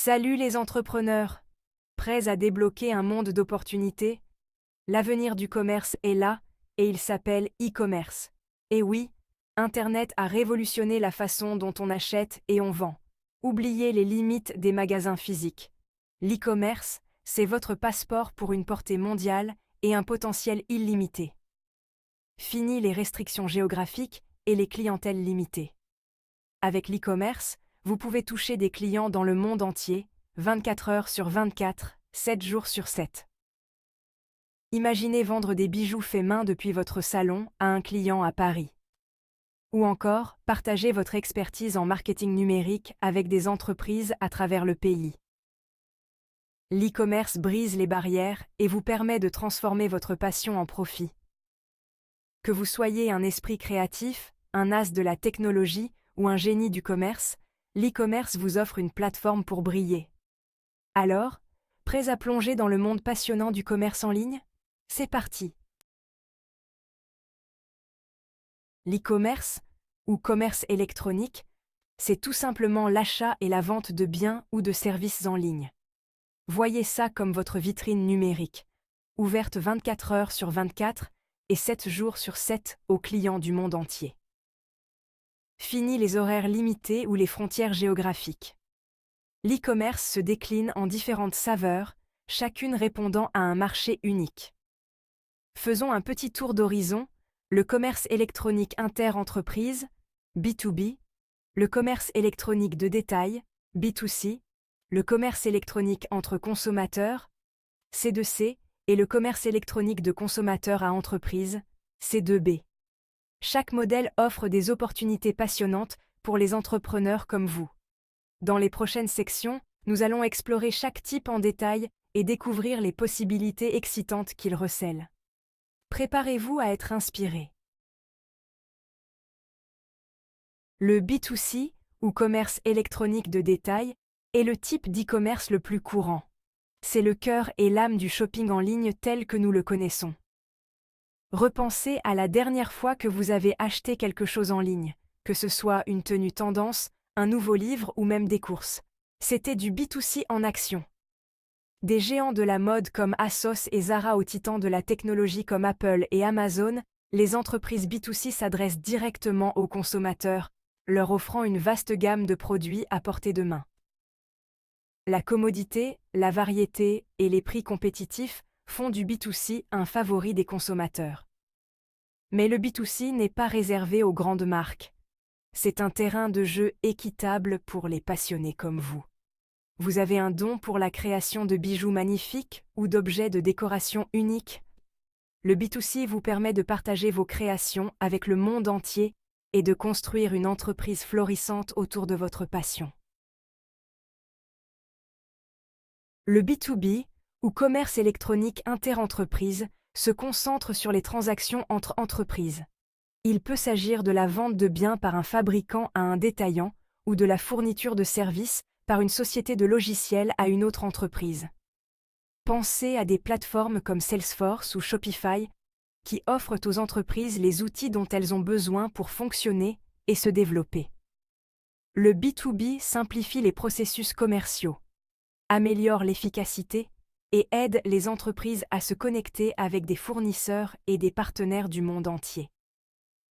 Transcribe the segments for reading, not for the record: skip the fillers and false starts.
Salut les entrepreneurs! Prêts à débloquer un monde d'opportunités? L'avenir du commerce est là, et il s'appelle e-commerce. Et oui, Internet a révolutionné la façon dont on achète et on vend. Oubliez les limites des magasins physiques. L'e-commerce, c'est votre passeport pour une portée mondiale et un potentiel illimité. Fini les restrictions géographiques et les clientèles limitées. Avec l'e-commerce, vous pouvez toucher des clients dans le monde entier, 24 heures sur 24, 7 jours sur 7. Imaginez vendre des bijoux faits main depuis votre salon à un client à Paris. Ou encore, partager votre expertise en marketing numérique avec des entreprises à travers le pays. L'e-commerce brise les barrières et vous permet de transformer votre passion en profit. Que vous soyez un esprit créatif, un as de la technologie ou un génie du commerce, l'e-commerce vous offre une plateforme pour briller. Alors, prêts à plonger dans le monde passionnant du commerce en ligne? C'est parti! L'e-commerce, ou commerce électronique, c'est tout simplement l'achat et la vente de biens ou de services en ligne. Voyez ça comme votre vitrine numérique, ouverte 24 heures sur 24 et 7 jours sur 7 aux clients du monde entier. Fini les horaires limités ou les frontières géographiques. L'e-commerce se décline en différentes saveurs, chacune répondant à un marché unique. Faisons un petit tour d'horizon, le commerce électronique inter-entreprise, B2B, le commerce électronique de détail, B2C, le commerce électronique entre consommateurs, C2C, et le commerce électronique de consommateurs à entreprise, C2B. Chaque modèle offre des opportunités passionnantes pour les entrepreneurs comme vous. Dans les prochaines sections, nous allons explorer chaque type en détail et découvrir les possibilités excitantes qu'il recèle. Préparez-vous à être inspiré. Le B2C, ou commerce électronique de détail, est le type d'e-commerce le plus courant. C'est le cœur et l'âme du shopping en ligne tel que nous le connaissons. Repensez à la dernière fois que vous avez acheté quelque chose en ligne, que ce soit une tenue tendance, un nouveau livre ou même des courses. C'était du B2C en action. Des géants de la mode comme ASOS et Zara aux titans de la technologie comme Apple et Amazon, les entreprises B2C s'adressent directement aux consommateurs, leur offrant une vaste gamme de produits à portée de main. La commodité, la variété et les prix compétitifs font du B2C un favori des consommateurs. Mais le B2C n'est pas réservé aux grandes marques. C'est un terrain de jeu équitable pour les passionnés comme vous. Vous avez un don pour la création de bijoux magnifiques ou d'objets de décoration uniques? Le B2C vous permet de partager vos créations avec le monde entier et de construire une entreprise florissante autour de votre passion. Le B2B, ou commerce électronique inter-entreprise, se concentre sur les transactions entre entreprises. Il peut s'agir de la vente de biens par un fabricant à un détaillant ou de la fourniture de services par une société de logiciels à une autre entreprise. Pensez à des plateformes comme Salesforce ou Shopify qui offrent aux entreprises les outils dont elles ont besoin pour fonctionner et se développer. Le B2B simplifie les processus commerciaux, améliore l'efficacité et aide les entreprises à se connecter avec des fournisseurs et des partenaires du monde entier.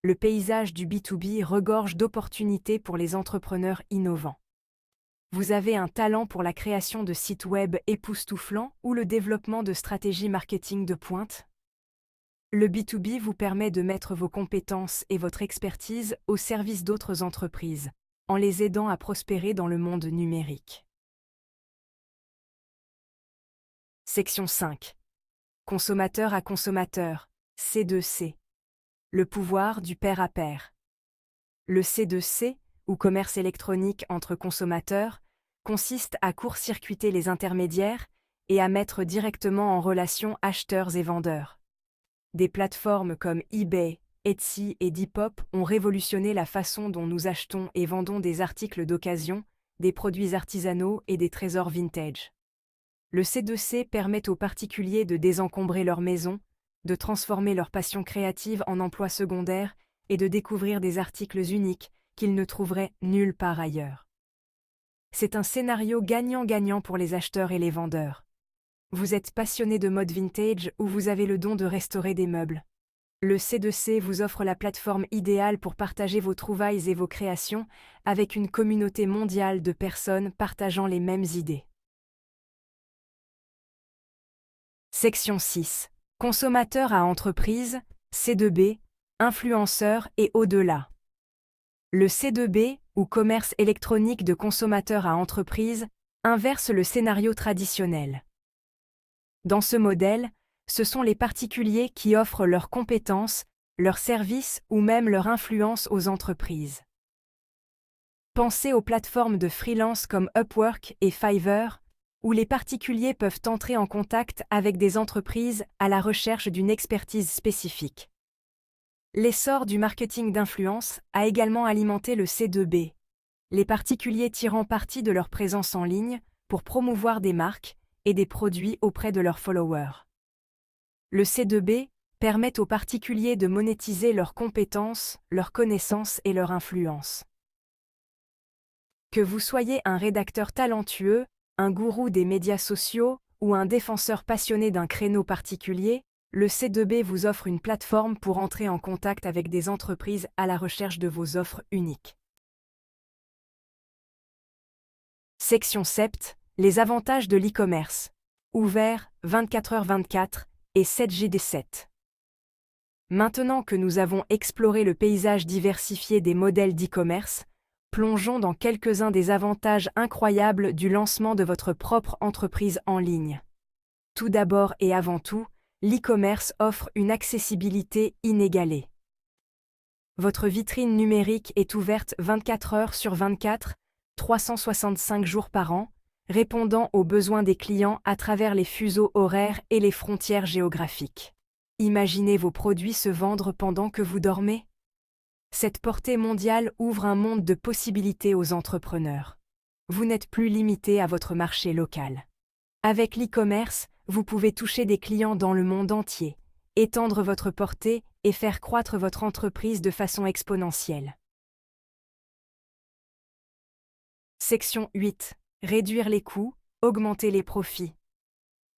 Le paysage du B2B regorge d'opportunités pour les entrepreneurs innovants. Vous avez un talent pour la création de sites web époustouflants ou le développement de stratégies marketing de pointe? Le B2B vous permet de mettre vos compétences et votre expertise au service d'autres entreprises, en les aidant à prospérer dans le monde numérique. Section 5. Consommateur à consommateur, C2C. Le pouvoir du pair à pair. Le C2C, ou commerce électronique entre consommateurs, consiste à court-circuiter les intermédiaires et à mettre directement en relation acheteurs et vendeurs. Des plateformes comme eBay, Etsy et Depop ont révolutionné la façon dont nous achetons et vendons des articles d'occasion, des produits artisanaux et des trésors vintage. Le C2C permet aux particuliers de désencombrer leur maison, de transformer leur passion créative en emploi secondaire et de découvrir des articles uniques qu'ils ne trouveraient nulle part ailleurs. c'est un scénario gagnant-gagnant pour les acheteurs et les vendeurs. Vous êtes passionné de mode vintage ou vous avez le don de restaurer des meubles. Le C2C vous offre la plateforme idéale pour partager vos trouvailles et vos créations avec une communauté mondiale de personnes partageant les mêmes idées. Section 6. Consommateurs à entreprise, C2B, influenceurs et au-delà. Le C2B, ou commerce électronique de consommateurs à entreprise, inverse le scénario traditionnel. Dans ce modèle, ce sont les particuliers qui offrent leurs compétences, leurs services ou même leur influence aux entreprises. Pensez aux plateformes de freelance comme Upwork et Fiverr, où les particuliers peuvent entrer en contact avec des entreprises à la recherche d'une expertise spécifique. L'essor du marketing d'influence a également alimenté le C2B, les particuliers tirant parti de leur présence en ligne pour promouvoir des marques et des produits auprès de leurs followers. Le C2B permet aux particuliers de monétiser leurs compétences, leurs connaissances et leur influence. Que vous soyez un rédacteur talentueux, un gourou des médias sociaux ou un défenseur passionné d'un créneau particulier, le C2B vous offre une plateforme pour entrer en contact avec des entreprises à la recherche de vos offres uniques. Section 7. Les avantages de l'e-commerce. Ouvert 24h24 et 7jd7. Maintenant que nous avons exploré le paysage diversifié des modèles d'e-commerce, plongeons dans quelques-uns des avantages incroyables du lancement de votre propre entreprise en ligne. Tout d'abord et avant tout, l'e-commerce offre une accessibilité inégalée. Votre vitrine numérique est ouverte 24 heures sur 24, 365 jours par an, répondant aux besoins des clients à travers les fuseaux horaires et les frontières géographiques. Imaginez vos produits se vendre pendant que vous dormez. Cette portée mondiale ouvre un monde de possibilités aux entrepreneurs. Vous n'êtes plus limité à votre marché local. Avec l'e-commerce, vous pouvez toucher des clients dans le monde entier, étendre votre portée et faire croître votre entreprise de façon exponentielle. Section 8. Réduire les coûts, augmenter les profits.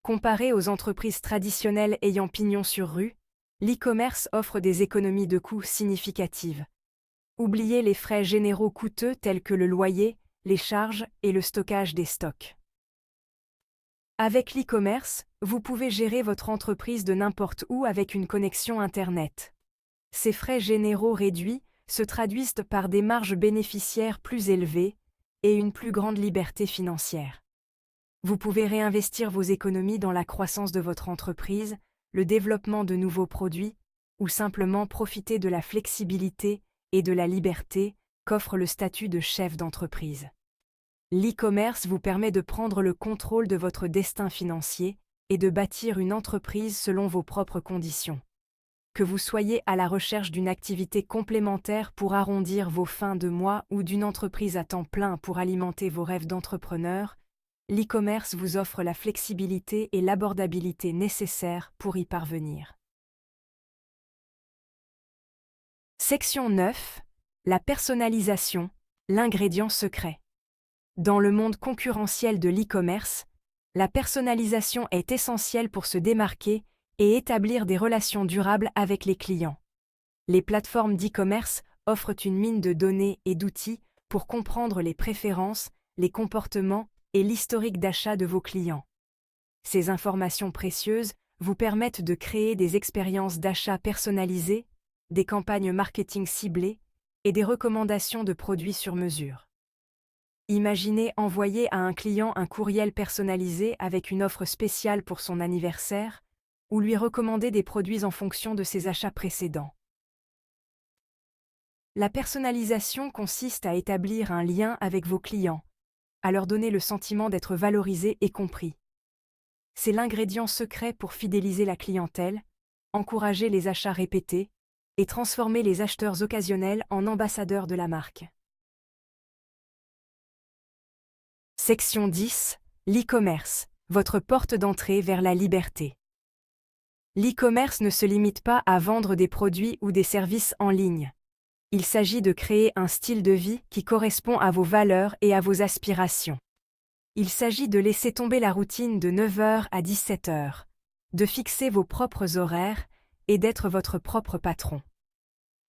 Comparé aux entreprises traditionnelles ayant pignon sur rue, l'e-commerce offre des économies de coûts significatives. Oubliez les frais généraux coûteux tels que le loyer, les charges et le stockage des stocks. Avec l'e-commerce, vous pouvez gérer votre entreprise de n'importe où avec une connexion Internet. Ces frais généraux réduits se traduisent par des marges bénéficiaires plus élevées et une plus grande liberté financière. Vous pouvez réinvestir vos économies dans la croissance de votre entreprise, le développement de nouveaux produits, ou simplement profiter de la flexibilité et de la liberté qu'offre le statut de chef d'entreprise. L'e-commerce vous permet de prendre le contrôle de votre destin financier et de bâtir une entreprise selon vos propres conditions. Que vous soyez à la recherche d'une activité complémentaire pour arrondir vos fins de mois ou d'une entreprise à temps plein pour alimenter vos rêves d'entrepreneur, l'e-commerce vous offre la flexibilité et l'abordabilité nécessaires pour y parvenir. Section 9. La personnalisation, l'ingrédient secret. Dans le monde concurrentiel de l'e-commerce, la personnalisation est essentielle pour se démarquer et établir des relations durables avec les clients. Les plateformes d'e-commerce offrent une mine de données et d'outils pour comprendre les préférences, les comportements et l'historique d'achat de vos clients. Ces informations précieuses vous permettent de créer des expériences d'achat personnalisées, des campagnes marketing ciblées et des recommandations de produits sur mesure. Imaginez envoyer à un client un courriel personnalisé avec une offre spéciale pour son anniversaire, ou lui recommander des produits en fonction de ses achats précédents. La personnalisation consiste à établir un lien avec vos clients, à leur donner le sentiment d'être valorisés et compris. C'est l'ingrédient secret pour fidéliser la clientèle, encourager les achats répétés et transformer les acheteurs occasionnels en ambassadeurs de la marque. Section 10. L'e-commerce, votre porte d'entrée vers la liberté. L'e-commerce ne se limite pas à vendre des produits ou des services en ligne. Il s'agit de créer un style de vie qui correspond à vos valeurs et à vos aspirations. Il s'agit de laisser tomber la routine de 9 heures à 17 heures, de fixer vos propres horaires et d'être votre propre patron.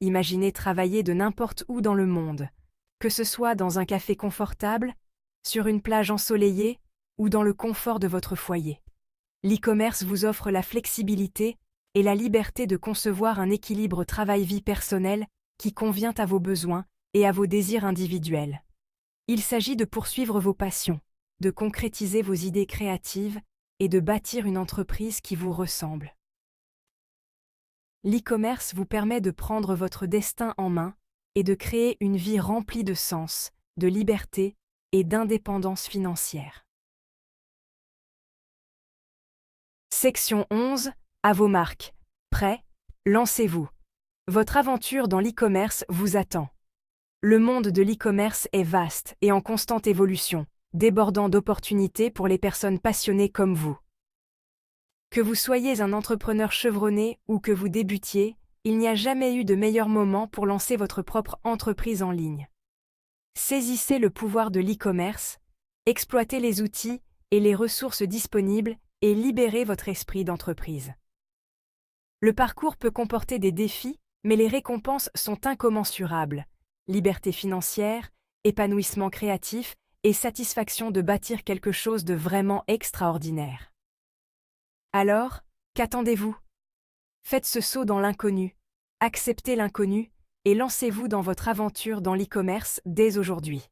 Imaginez travailler de n'importe où dans le monde, que ce soit dans un café confortable, sur une plage ensoleillée ou dans le confort de votre foyer. L'e-commerce vous offre la flexibilité et la liberté de concevoir un équilibre travail-vie personnelle qui convient à vos besoins et à vos désirs individuels. Il s'agit de poursuivre vos passions, de concrétiser vos idées créatives et de bâtir une entreprise qui vous ressemble. L'e-commerce vous permet de prendre votre destin en main et de créer une vie remplie de sens, de liberté et d'indépendance financière. Section 11. À vos marques. Prêt? Lancez-vous. Votre aventure dans l'e-commerce vous attend. Le monde de l'e-commerce est vaste et en constante évolution, débordant d'opportunités pour les personnes passionnées comme vous. Que vous soyez un entrepreneur chevronné ou que vous débutiez, il n'y a jamais eu de meilleur moment pour lancer votre propre entreprise en ligne. Saisissez le pouvoir de l'e-commerce, exploitez les outils et les ressources disponibles et libérez votre esprit d'entreprise. Le parcours peut comporter des défis, mais les récompenses sont incommensurables. Liberté financière, épanouissement créatif et satisfaction de bâtir quelque chose de vraiment extraordinaire. Alors, qu'attendez-vous? Faites ce saut dans l'inconnu, acceptez l'inconnu et lancez-vous dans votre aventure dans l'e-commerce dès aujourd'hui.